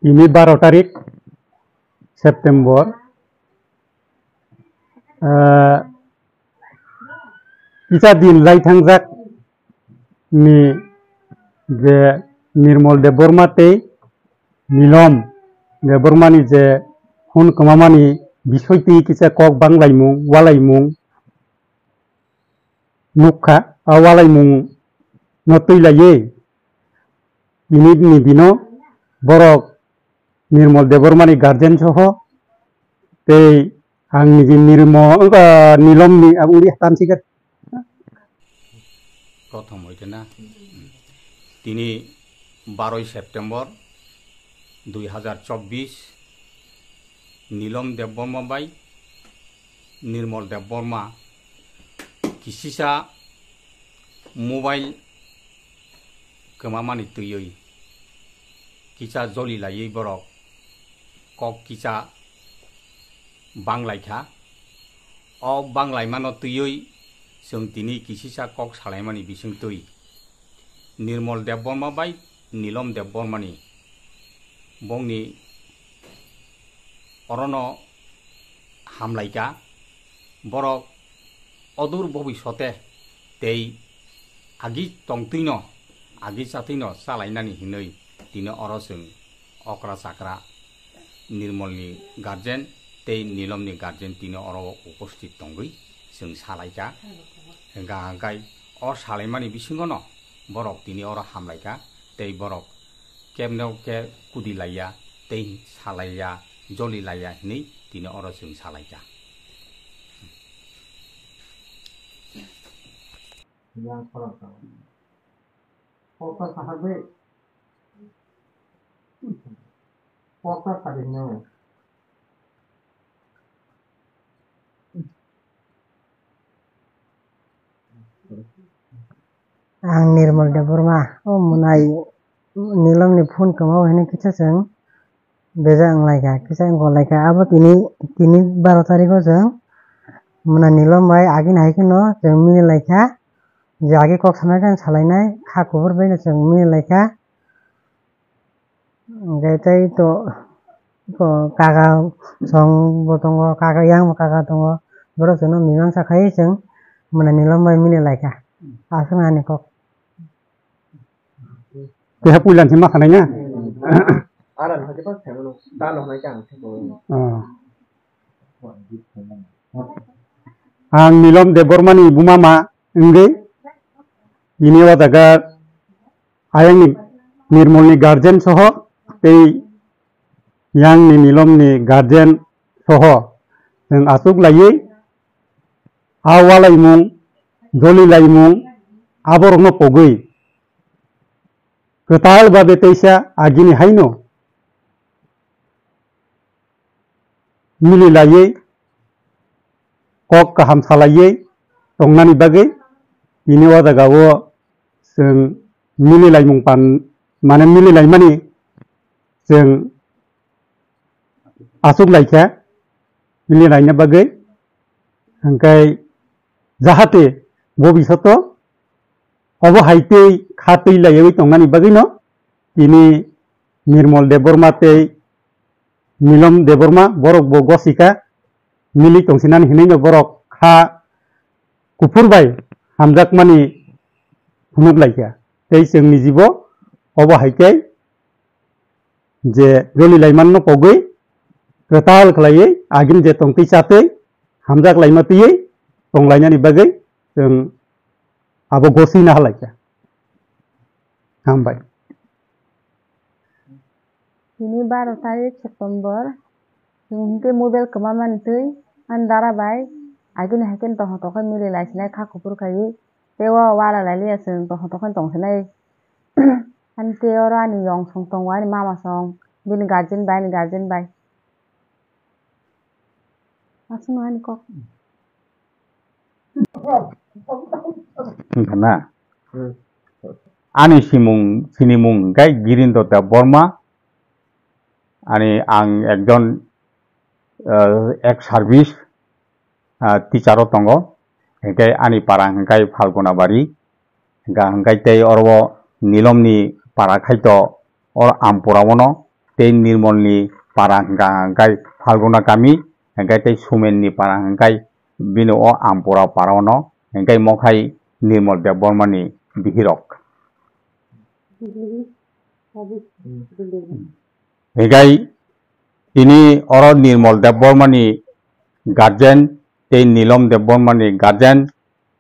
ini 12 tarik September kita din lai thangjak ni je Nirmal Deborma tei Nilom Deborma ni je hun kamamani বিষয় ti kita kok banglaimung walaimung nukha awalaimung notulaye ini ni dino borok Nirmal Deborma ni guardian soho tei ang ni Nilom ni uri tansikat প্রথম হইতে না তিনি 12 September 2024 Neelam Debbarma by Nirmal Debbarma কিসিসা mobile কমামানি তুই কিসা জলি লাই বরক cock কিসা বাংলাইখা অ বাংলাই মানো তুই जों दिनै किसिसा कक सालायमानि बिसिं तै निर्मल देबबर्मा बाय नीलम देबबर्मानि बंनि अरन हामलायगा बरक अदूर भबिष्यते तै आगि तंतैन आगि साथैन सालायनानि हिनै दिनो अरसों अक्रा साक्रा निर्मलनि गार्जेन तै नीलमनि गार्जेन दिनो अर उपस्थित दंगै जों सालायगा गाय और सालायमानि बिसिंगन बरक दिनै और हामलायगा तै बरक केमनेव के कुदि लाया तै सालाया जलि लाया हिनै दिनै और जों सालायगा Ang Nirmal Deborma munai Nilam ni phone kamau hene kita jeng beja ang laika kita ang laika abo tini 12 tarikh jeng muna Nilam bai agin haikino jeng mini laika jagi kok samai kan salainai kha khobor baina jeng mini laika gaitai to kaga song botongo kaga yang kaga tongo boro jono mimang sakai jeng muna Nilam bai mini laika asung ani kok Kaya pulan si makananya. Aran hati pas kalau tanah macam Ang Nilom Deborma ni bumama nge ini wataga ayang ni Nirmal ni guardian soho tei yang ni Nilom ni guardian soho yang asuk lagi awalai mung joli lai mung aborno pogoi Ketal babe teisa agini haino mili laye kok kaham salaye tongnani bage ini wada gawo seng mili lai mung pan mana mili lai mani seng asuk laika mili laina bage angkai jahate bobisoto obo haite khatei layewi tongani bagino ini Nirmal Deborma tei Nilom Deborma borok bo gosika mili tongsinan hineno borok kha kupur bai hamjak mani hunuk laika tei जोंनि jibo obo haite je joli laiman no pogoi ketal khlaiye agin je tongtei satei hamjak laimatei tonglainani bagai जों abo gosi na halaika hambai ini 12 tarik September hingke mobil kemaman tui andara bai agin haken toh tokan mili laisnai kha kupur kai tewa wala lali aseng toh tokan tongsenai an teora ni yong song tongwa ni mama song bin garden bai asma ni kok karena ani sinimung gai Girindo Deborma ani ang ekjon ek service teacher tongo engkai ani para engkai Falguna Bari engkai tei orwo Nilomni para khaito or ampurawono tei nirmol ni para hingkai Falguna kami hingkai tei Sumen ni para hingkai bini o Ampora para no hingkai mokhai Nirmol Debbarma ni bihirok. Hingkai ini oro Nirmol Debbarma ni guardian tei Nilom Debbarma ni guardian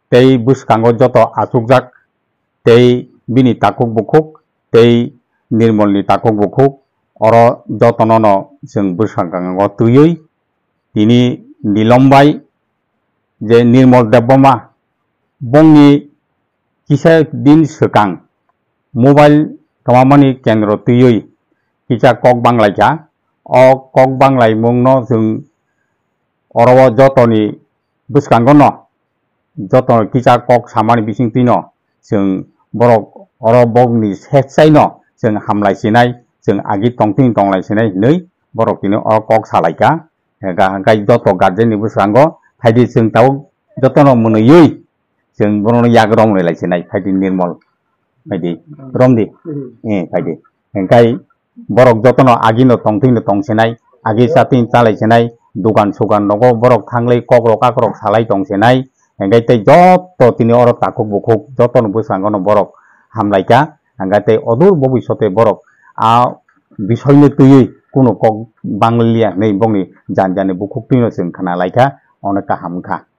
tei bwskango joto achukjak tei bini takuk bukuk tei Nirmol ni takuk bukuk oro jotono no jeng bwskango twiwi tini Nilom bai je Nirmol Debbarma bongni kisa din sekang mobile kamamani kendro twiwi kisa kok banglaika o kok banglai mungno jeng oro jotoni bwskango no joto kisa kok samani bisingtwi no jeng borok oro bogni setsai no jeng hamlaisinai jeng agi tongtwing tonglaisinai hinui borok tini oro kok salaika hingkai joto guardian ni bwskango haidi jeng tau jotono munuyui jeng borokno yagrong laisinai haidi Nirmol haidi romdi haidi hingkai borok jotono agi no tongtwing no tongsinai agi sating chalaisinai dogan sogan nogo borok thanglai kokrok akrok salai tongsinai hingkai tei joto tini oro takuk bukuk jotono bwskango no borok hamlaika hingkai tei odor bobissote borok a bisoi no twiwi kuno kok banglia nei bongni janjani bukuk twino jeng khana laika ono kaham wngkha.